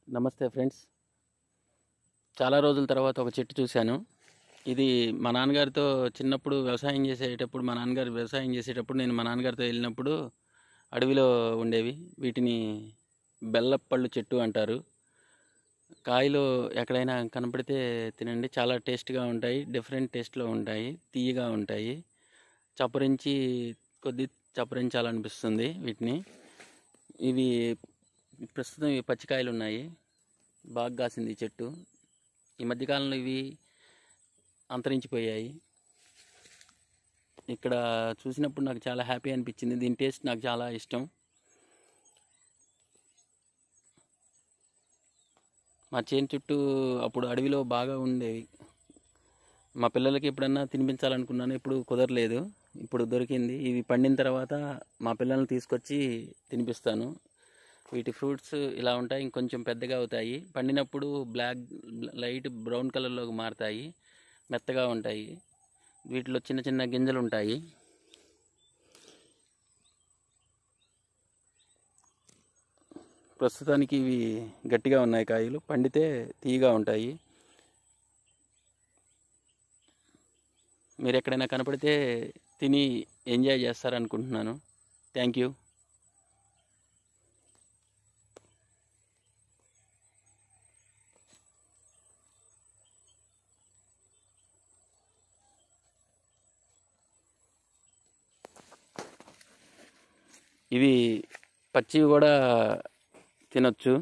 నమస్తే ఫ్రెండ్స్. చాలా రోజుల తర్వాత ఒక చెట్టు చూశాను. ఇది మా నాన్నగారితో చిన్నప్పుడు వ్యవసాయం చేసేటప్పుడు నేను మా నాన్నగారితో వెళ్ళినప్పుడు అడవిలో ఉండేవి. వీటిని బెల్లపళ్ళు చెట్టు అంటారు. కాయలు ఎక్కడైనా కనపడితే తినండి, చాలా టేస్ట్గా ఉంటాయి. డిఫరెంట్ టేస్ట్లో ఉంటాయి, తీయగా ఉంటాయి. చప్పరించి చప్పరించాలనిపిస్తుంది వీటిని. ఇవి ప్రస్తుతం పచ్చికాయలు ఉన్నాయి. బాగా కాసింది ఈ చెట్టు. ఈ మధ్యకాలంలో ఇవి అంతరించిపోయాయి. ఇక్కడ చూసినప్పుడు నాకు చాలా హ్యాపీ అనిపించింది. దీని టేస్ట్ నాకు చాలా ఇష్టం. మా చేను చుట్టూ అప్పుడు అడవిలో బాగా ఉండేవి. మా పిల్లలకి ఎప్పుడన్నా తినిపించాలనుకున్నాను, ఇప్పుడు కుదరలేదు. ఇప్పుడు దొరికింది. ఇవి పండిన తర్వాత మా పిల్లల్ని తీసుకొచ్చి తినిపిస్తాను. వీటి ఫ్రూట్స్ ఇలా ఉంటాయి, ఇంకొంచెం పెద్దగా అవుతాయి. పండినప్పుడు లైట్ బ్రౌన్ కలర్లోకి మారుతాయి, మెత్తగా ఉంటాయి. వీటిలో చిన్న చిన్న గింజలు ఉంటాయి. ప్రస్తుతానికి ఇవి గట్టిగా ఉన్నాయి. కాయలు పండితే తీయగా ఉంటాయి. మీరు ఎక్కడైనా కనపడితే తిని ఎంజాయ్ చేస్తారనుకుంటున్నాను. Thank you. ఇవి పచ్చివి కూడా తినొచ్చు.